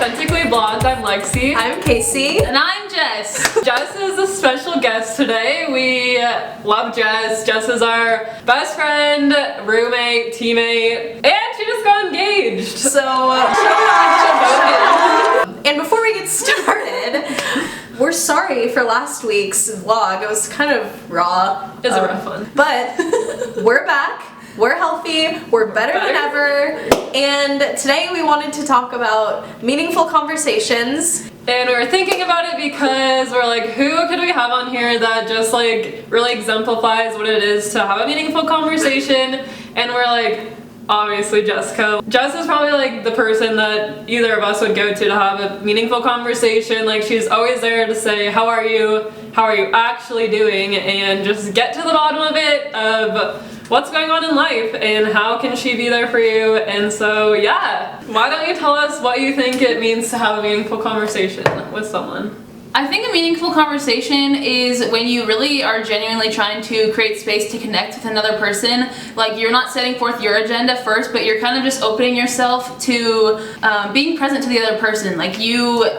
Authentically Blonde, I'm Lexi. I'm Casey. And I'm Jess. Jess is a special guest today. We love Jess. Jess is our best friend, roommate, teammate, and she just got engaged. So, and before we get started, we're sorry for last week's vlog. It was kind of raw. It was a rough one. But we're back. We're healthy, we're better than ever, and today we wanted to talk about meaningful conversations. And we were thinking about it because we're like, who could we have on here that just like really exemplifies what it is to have a meaningful conversation? And we're like, obviously Jessica. Jess is probably like the person that either of us would go to have a meaningful conversation. Like, she's always there to say, how are you? How are you actually doing? And just get to the bottom of it, of what's going on in life and how can she be there for you. And so yeah, why don't you tell us what you think it means to have a meaningful conversation with someone? I think a meaningful conversation is when you really are genuinely trying to create space to connect with another person. Like, you're not setting forth your agenda first, but you're kind of just opening yourself to being present to the other person. Like, you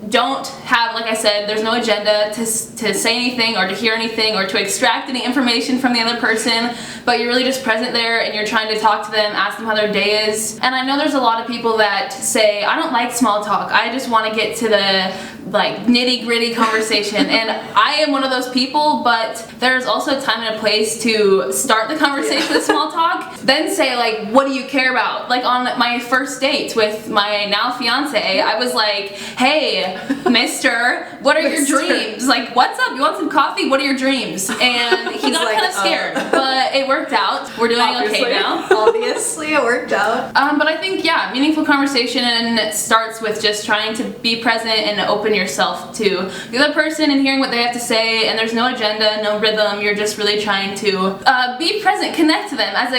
don't have, like I said, there's no agenda to say anything or to hear anything or to extract any information from the other person, but you're really just present there and you're trying to talk to them, ask them how their day is. And I know there's a lot of people that say, I don't like small talk, I just want to get to the like nitty-gritty conversation. And I am one of those people, but there's also a time and a place to start the conversation with small talk, then say like, what do you care about? Like, on my first date with my now fiance, I was like, hey, mister, what are your dreams? Like, what's up? You want some coffee? What are your dreams? And he got like, kind of scared, but it worked out. We're doing okay now. Obviously, it worked out. But I think, yeah, meaningful conversation starts with just trying to be present and open yourself to the other person and hearing what they have to say. And there's no agenda, no rhythm. You're just really trying to be present, connect to them as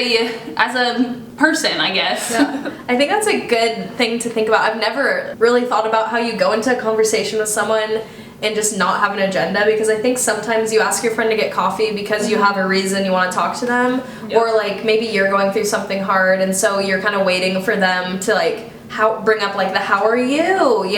a person, I guess. Yeah. I think that's a good thing to think about. I've never really thought about how you go into a conversation with someone and just not have an agenda, because I think sometimes you ask your friend to get coffee because you have a reason you want to talk to them, or like maybe you're going through something hard and so you're kind of waiting for them to like bring up like the how are you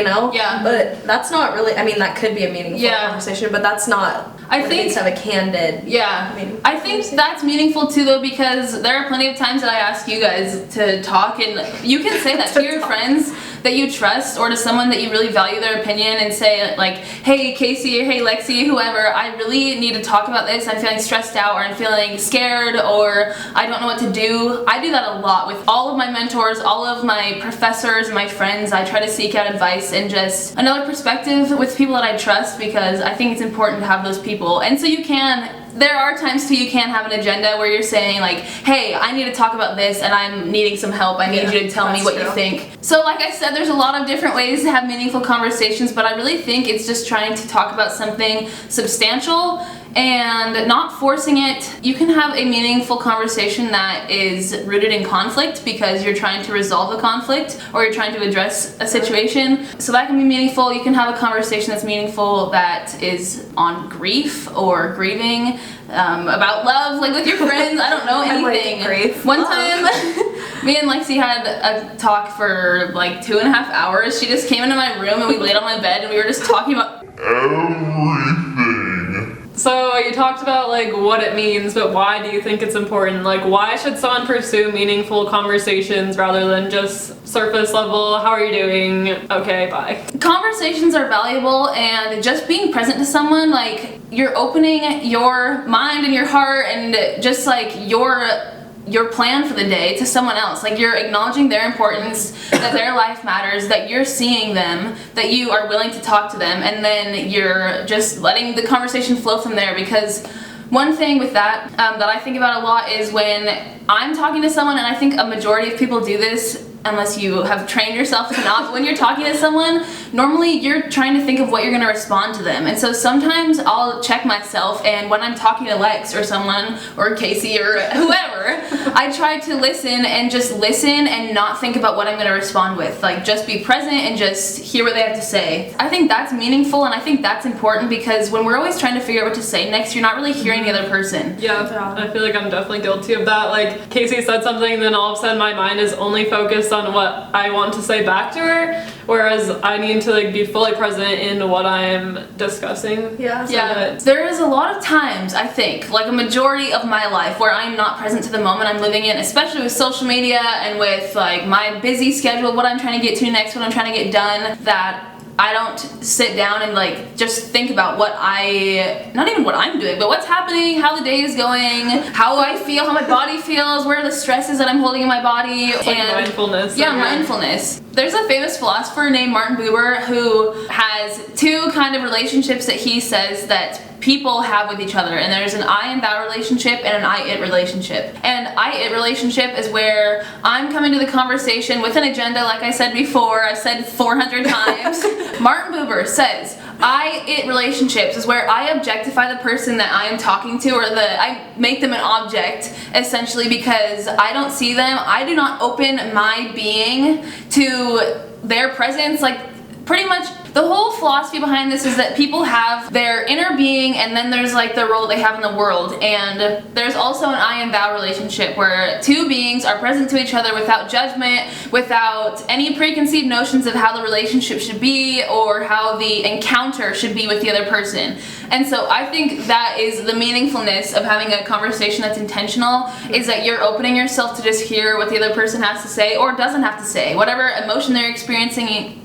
know? Yeah. But that's not really, I mean, that could be a meaningful conversation, but that's not, I think, to have a candid. Yeah, I think that's meaningful too, though, because there are plenty of times that I ask you guys to talk, and you can say that to your friends that you trust or to someone that you really value their opinion, and say like, hey Casey, or hey Lexi, whoever, I really need to talk about this. I'm feeling stressed out, or I'm feeling scared, or I don't know what to do. I do that a lot with all of my mentors, all of my professors, my friends. I try to seek out advice and just another perspective with people that I trust, because I think it's important to have those people. And so there are times too you can have an agenda where you're saying like, hey, I need to talk about this and I'm needing some help. I need you to tell me what you think. So like I said, there's a lot of different ways to have meaningful conversations, but I really think it's just trying to talk about something substantial and not forcing it. You can have a meaningful conversation that is rooted in conflict because you're trying to resolve a conflict or you're trying to address a situation. So that can be meaningful. You can have a conversation that's meaningful that is on grief or grieving, about love, like with your friends. I don't know, anything. Like grief. One time, me and Lexi had a talk for like 2.5 hours. She just came into my room and we laid on my bed and we were just talking about everything. So you talked about like what it means, but why do you think it's important? Like, why should someone pursue meaningful conversations rather than just surface level, how are you doing? Okay, bye. Conversations are valuable, and just being present to someone, like, you're opening your mind and your heart and just like your plan for the day to someone else. Like, you're acknowledging their importance, that their life matters, that you're seeing them, that you are willing to talk to them, and then you're just letting the conversation flow from there. Because one thing with that that I think about a lot is when I'm talking to someone, and I think a majority of people do this, unless you have trained yourself to not, but when you're talking to someone, normally you're trying to think of what you're going to respond to them. And so sometimes I'll check myself, and when I'm talking to Lex or someone, or Casey or whoever, I try to listen and not think about what I'm going to respond with. Like, just be present and just hear what they have to say. I think that's meaningful, and I think that's important, because when we're always trying to figure out what to say next, you're not really hearing the other person. Yeah, I feel like I'm definitely guilty of that. Like, Casey said something, then all of a sudden my mind is only focused on what I want to say back to her, whereas I need to like be fully present in what I'm discussing. Yeah. Yeah, there is a lot of times, I think, like a majority of my life, where I'm not present to the moment I'm living in, especially with social media and with like my busy schedule, what I'm trying to get to next, what I'm trying to get done, that I don't sit down and like just think about not even what I'm doing, but what's happening, how the day is going, how I feel, how my body feels, where are the stresses that I'm holding in my body. It's like mindfulness. Yeah, mindfulness. There's a famous philosopher named Martin Buber who has two kind of relationships that he says that people have with each other, and there's an I and thou relationship and an I-it relationship. And I-it relationship is where I'm coming to the conversation with an agenda, like I said before, I've said 400 times. Martin Buber says, I-it relationships is where I objectify the person that I am talking to, or I make them an object, essentially, because I don't see them. I do not open my being to their presence. Like, pretty much the whole philosophy behind this is that people have their inner being, and then there's like the role they have in the world, and there's also an I and thou relationship where two beings are present to each other without judgment, without any preconceived notions of how the relationship should be or how the encounter should be with the other person. And so I think that is the meaningfulness of having a conversation that's intentional, is that you're opening yourself to just hear what the other person has to say or doesn't have to say, whatever emotion they're experiencing.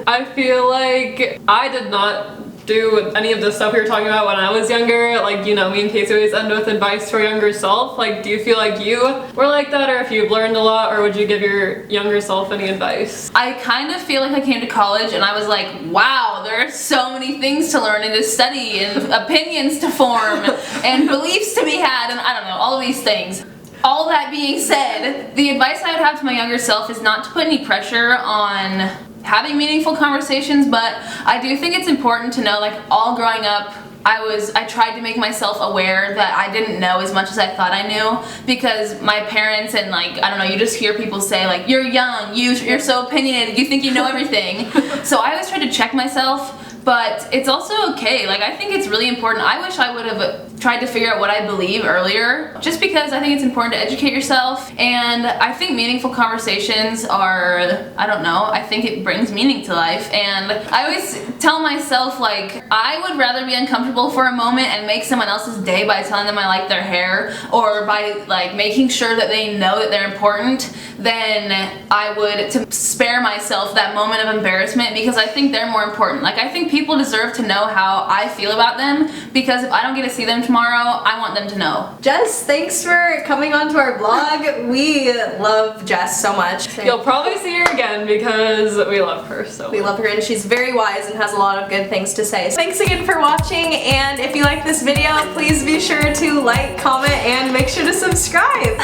I feel like I did not do any of the stuff we were talking about when I was younger. Like, you know, me and Casey always end with advice to our younger self. Like, do you feel like you were like that, or if you've learned a lot, or would you give your younger self any advice? I kind of feel like I came to college and I was like, wow, there are so many things to learn and to study and opinions to form and beliefs to be had, and I don't know, all of these things. All that being said, the advice I would have to my younger self is not to put any pressure on having meaningful conversations, but I do think it's important to know, like, all growing up, I tried to make myself aware that I didn't know as much as I thought I knew, because my parents and, like, I don't know, you just hear people say, like, you're young, you're so opinionated, you think you know everything. So I always tried to check myself. But it's also okay. Like, I think it's really important. I wish I would have tried to figure out what I believe earlier, just because I think it's important to educate yourself. And I think meaningful conversations are, I don't know, I think it brings meaning to life. And I always tell myself, like, I would rather be uncomfortable for a moment and make someone else's day by telling them I like their hair, or by, like, making sure that they know that they're important, than I would to spare myself that moment of embarrassment, because I think they're more important. Like, I think people deserve to know how I feel about them, because if I don't get to see them tomorrow, I want them to know. Jess, thanks for coming onto our vlog. We love Jess so much. You'll probably see her again because we love her so much. We love her, and she's very wise and has a lot of good things to say. So thanks again for watching, and if you like this video, please be sure to like, comment, and make sure to subscribe.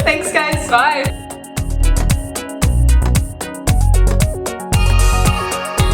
Thanks, guys. Bye.